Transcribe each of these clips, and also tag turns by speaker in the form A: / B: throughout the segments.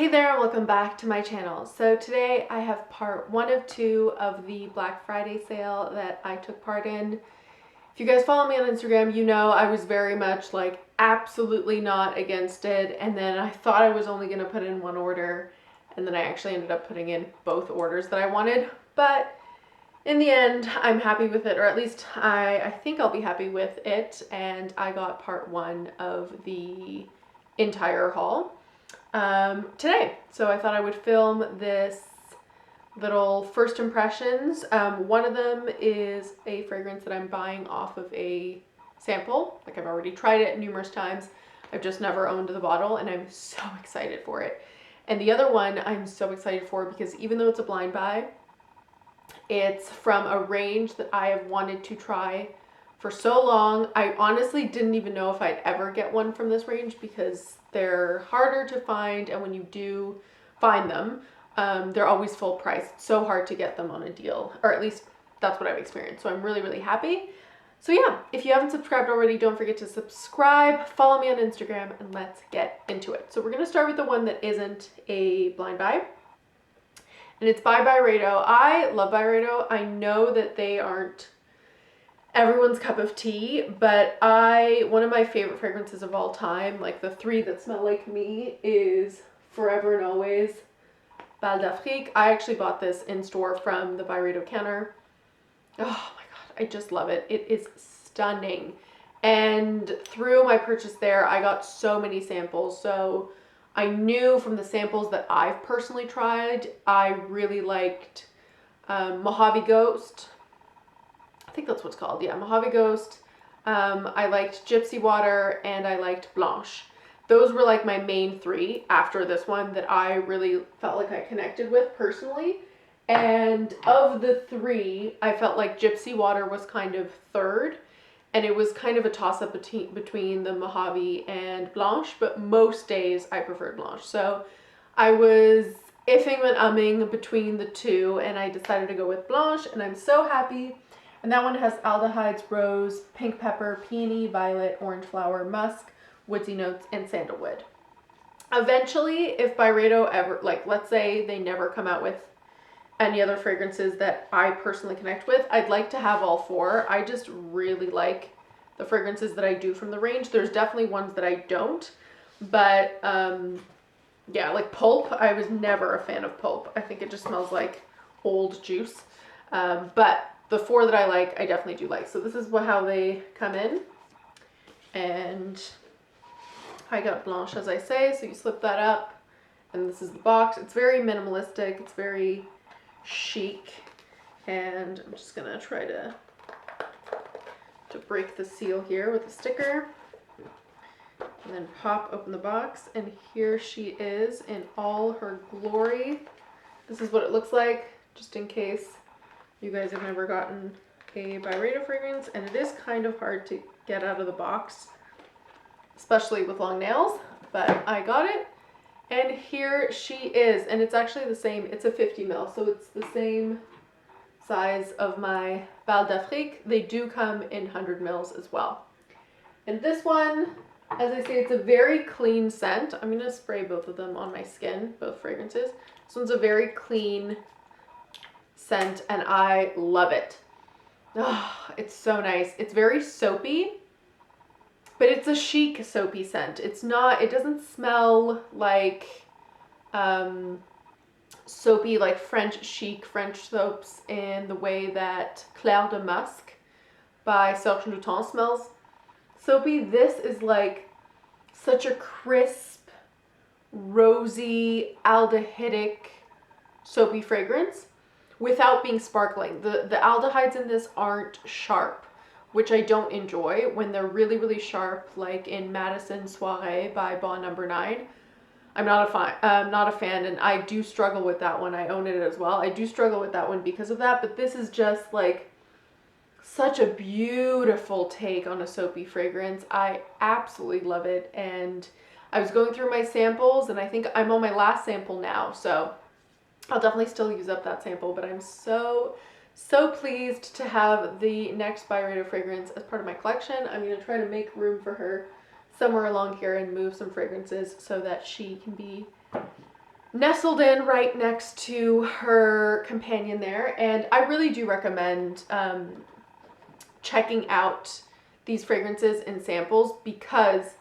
A: Hey there, and welcome back to my channel. So today I have part 1 of 2 of the Black Friday sale that I took part in. If you guys follow me on Instagram, you know I was very much like absolutely not against it, and then I thought I was only going to put in one order, and then I actually ended up putting in both orders that I wanted. But in the end, I'm happy with it, or at least I think I'll be happy with it, and I got part 1 of the entire haul today. So I thought I would film this little first impressions. One of them is a fragrance that I'm buying off of a sample. Like, I've already tried it numerous times. I've just never owned the bottle, and I'm so excited for it. And the other one I'm so excited for because even though it's a blind buy, it's from a range that I have wanted to try for so long. I honestly didn't even know if I'd ever get one from this range because they're harder to find, and when you do find them, they're always full price. It's so hard to get them on a deal, or at least that's what I've experienced. So I'm really, really happy. So yeah, if you haven't subscribed already, don't forget to subscribe, follow me on Instagram, and let's get into it. So we're gonna start with the one that isn't a blind buy, and it's by Byredo. I love Byredo. I know that they aren't everyone's cup of tea, but one of my favorite fragrances of all time, like the 3 that smell like me, is Forever and Always Bal d'Afrique. I actually bought this in store from the Byredo counter. Oh my god, I just love it. It is stunning. And through my purchase there, I got so many samples. So I knew from the samples that I've personally tried, I really liked Mojave Ghost. I think that's what's called. Yeah, Mojave Ghost. I liked Gypsy Water, and I liked Blanche. Those were like my main 3 after this one that I really felt like I connected with personally. And of the 3, I felt like Gypsy Water was kind of third, and it was kind of a toss-up between the Mojave and Blanche, but most days I preferred Blanche. So I was iffing and umming between the 2, and I decided to go with Blanche, and I'm so happy. And that one has aldehydes, rose, pink pepper, peony, violet, orange flower, musk, woodsy notes, and sandalwood. Eventually, if Byredo ever, like, let's say they never come out with any other fragrances that I personally connect with, I'd like to have all 4. I just really like the fragrances that I do from the range. There's definitely ones that I don't, but yeah, like Pulp, I was never a fan of Pulp. I think it just smells like old juice. But the 4 that I like, I definitely do like. So this is how they come in. And I got Blanche, as I say, so you slip that up. And this is the box. It's very minimalistic. It's very chic. And I'm just gonna try to break the seal here with a sticker. And then pop open the box. And here she is in all her glory. This is what it looks like, just in case you guys have never gotten a Byredo fragrance, and it is kind of hard to get out of the box, especially with long nails, but I got it. And here she is, and it's actually the same, it's a 50 ml, so it's the same size of my Bal d'Afrique. They do come in 100 mils as well. And this one, as I say, it's a very clean scent. I'm gonna spray both of them on my skin, both fragrances. This one's a very clean scent, and I love it. Oh, it's so nice. It's very soapy, but it's a chic soapy scent. It's not, it doesn't smell like soapy, like French chic French soaps in the way that Clair de Musc by Serge Lutens smells soapy. This is like such a crisp, rosy, aldehydic, soapy fragrance without being sparkling. The aldehydes in this aren't sharp, which I don't enjoy. When they're really, really sharp, like in Madison Soirée by Bon No. 9, I'm not a fan, and I do struggle with that one. I own it as well. I do struggle with that one because of that, but this is just like such a beautiful take on a soapy fragrance. I absolutely love it, and I was going through my samples, and I think I'm on my last sample now, so I'll definitely still use up that sample, but I'm so pleased to have the next Byredo fragrance as part of my collection. I'm going to try to make room for her somewhere along here and move some fragrances so that she can be nestled in right next to her companion there. And I really do recommend checking out these fragrances in samples, because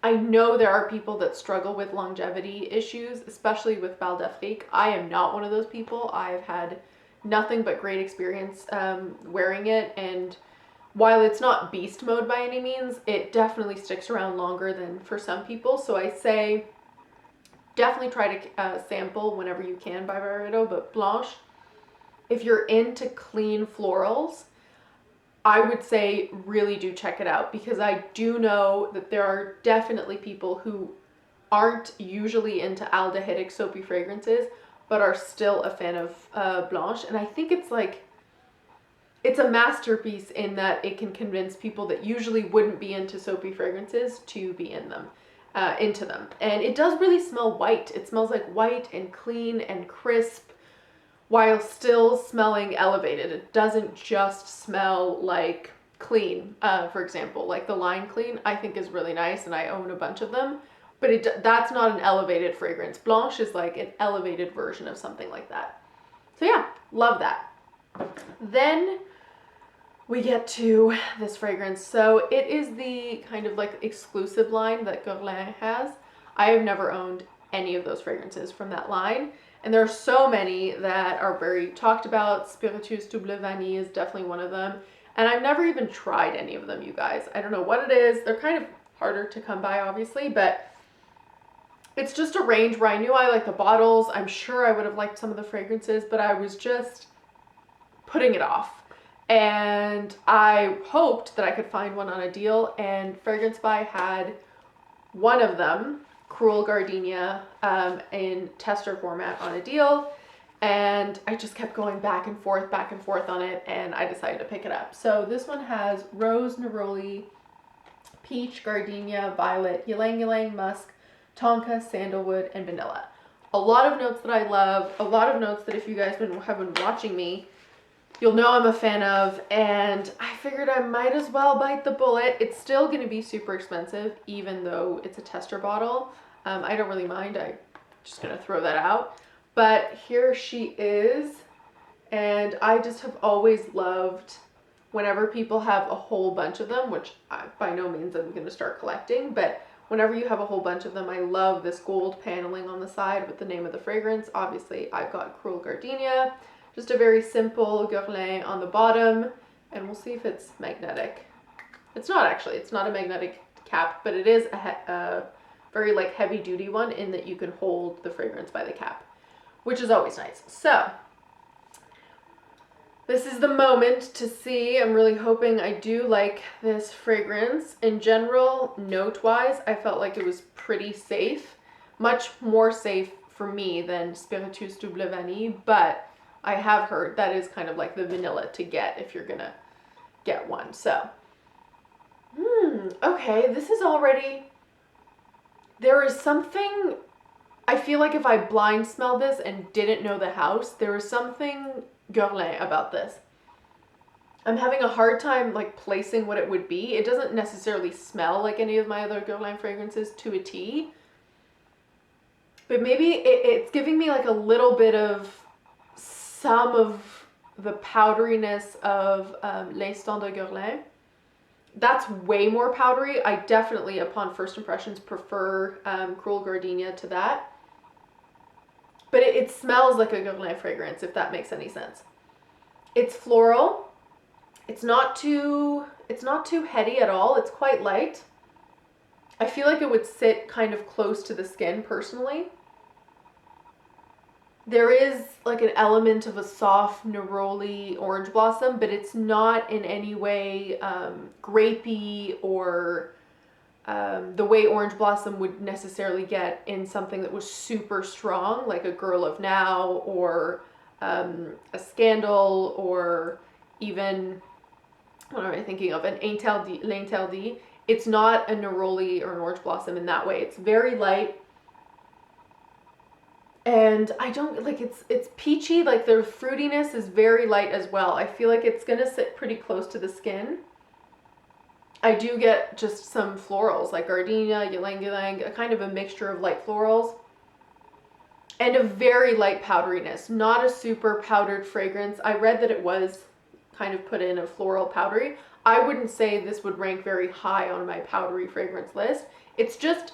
A: I know there are people that struggle with longevity issues, especially with Bal d'Afrique. I am not one of those people. I've had nothing but great experience wearing it, and while it's not beast mode by any means, it definitely sticks around longer than for some people. So I say definitely try to sample whenever you can by Byredo. But Blanche, if you're into clean florals, I would say really do check it out, because I do know that there are definitely people who aren't usually into aldehydic soapy fragrances but are still a fan of Blanche. And I think it's like, it's a masterpiece in that it can convince people that usually wouldn't be into soapy fragrances to be in them, into them. And it does really smell white. It smells like white and clean and crisp, while still smelling elevated. It doesn't just smell like clean. For example, like the line clean, I think is really nice, and I own a bunch of them, but that's not an elevated fragrance. Blanche is like an elevated version of something like that. So yeah, love that. Then we get to this fragrance. So it is the kind of like exclusive line that Guerlain has. I have never owned any of those fragrances from that line. And there are so many that are very talked about. Spiritueuse Double Vanille is definitely one of them. And I've never even tried any of them, you guys. I don't know what it is. They're kind of harder to come by, obviously, but it's just a range where I knew I liked the bottles. I'm sure I would have liked some of the fragrances, but I was just putting it off. And I hoped that I could find one on a deal, and FragranceBuy had one of them, Cruel Gardenia, in tester format on a deal, and I just kept going back and forth on it, and I decided to pick it up. So this one has rose, neroli, peach, gardenia, violet, ylang ylang, musk, tonka, sandalwood, and vanilla. A lot of notes that I love, a lot of notes that if you guys have been watching me, you'll know I'm a fan of, and I figured I might as well bite the bullet. It's still going to be super expensive, even though it's a tester bottle. I don't really mind. I'm just going to throw that out. But here she is, and I just have always loved whenever people have a whole bunch of them, which by no means I'm going to start collecting, but whenever you have a whole bunch of them, I love this gold paneling on the side with the name of the fragrance. Obviously, I've got Cruel Gardenia. Just a very simple Guerlain on the bottom, and we'll see if it's magnetic. It's not actually, it's not a magnetic cap, but it is a very like heavy duty one in that you can hold the fragrance by the cap, which is always nice. So this is the moment to see. I'm really hoping I do like this fragrance. In general, note-wise, I felt like it was pretty safe, much more safe for me than Spiritueuse Double Vanille, but I have heard that is kind of like the vanilla to get if you're gonna get one. So, okay, this is already, there is something, I feel like if I blind smelled this and didn't know the house, there is something Guerlain about this. I'm having a hard time like placing what it would be. It doesn't necessarily smell like any of my other Guerlain fragrances to a T, but maybe it's giving me like a little bit of some of the powderiness of L'Instant de Guerlain. That's way more powdery. I definitely, upon first impressions, prefer Cruel Gardenia to that. But it smells like a Guerlain fragrance, if that makes any sense. It's floral. It's not too heady at all. It's quite light. I feel like it would sit kind of close to the skin personally. There is like an element of a soft neroli orange blossom, but it's not in any way grapey or the way orange blossom would necessarily get in something that was super strong, like a Girl of Now or a Scandal, or even, what am I thinking of, an L'Interdit. It's not a neroli or an orange blossom in that way. It's very light. And I don't like, it's peachy, like the fruitiness is very light as well. I feel like it's gonna sit pretty close to the skin. I do get just some florals like gardenia, ylang ylang, a kind of a mixture of light florals. and a very light powderiness, not a super powdered fragrance. I read that it was kind of put in a floral powdery. I wouldn't say this would rank very high on my powdery fragrance list. It's just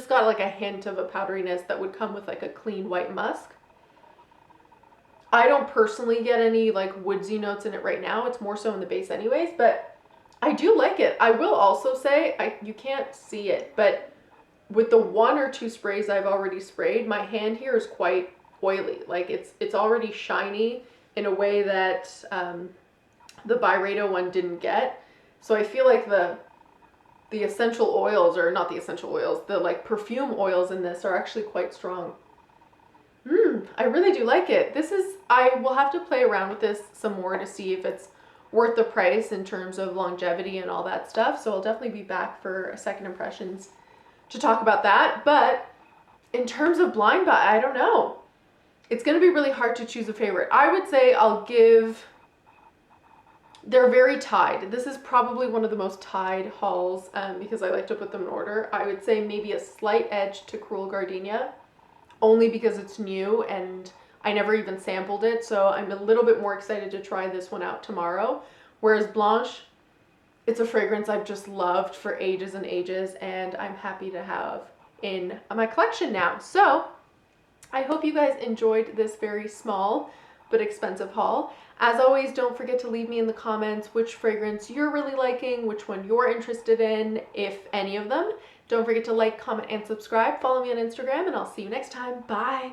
A: got like a hint of a powderiness that would come with like a clean white musk. I don't personally get any like woodsy notes in it right now. It's more so in the base anyways, but I do like it. I will also say, you can't see it, but with the 1 or 2 sprays I've already sprayed, my hand here is quite oily. Like it's already shiny in a way that the Byredo one didn't get. So I feel like the essential oils, or not the essential oils, the like perfume oils in this are actually quite strong. I really do like it. I will have to play around with this some more to see if it's worth the price in terms of longevity and all that stuff. So I'll definitely be back for a second impressions to talk about that. But in terms of blind buy, I don't know. It's going to be really hard to choose a favorite. I would say they're very tied. This is probably one of the most tied hauls because I like to put them in order. I would say maybe a slight edge to Cruel Gardenia, only because it's new and I never even sampled it. So I'm a little bit more excited to try this one out tomorrow. Whereas Blanche, it's a fragrance I've just loved for ages and ages, and I'm happy to have in my collection now. So I hope you guys enjoyed this very small but expensive haul. As always, don't forget to leave me in the comments which fragrance you're really liking, which one you're interested in, if any of them. Don't forget to like, comment, and subscribe. Follow me on Instagram, and I'll see you next time. Bye!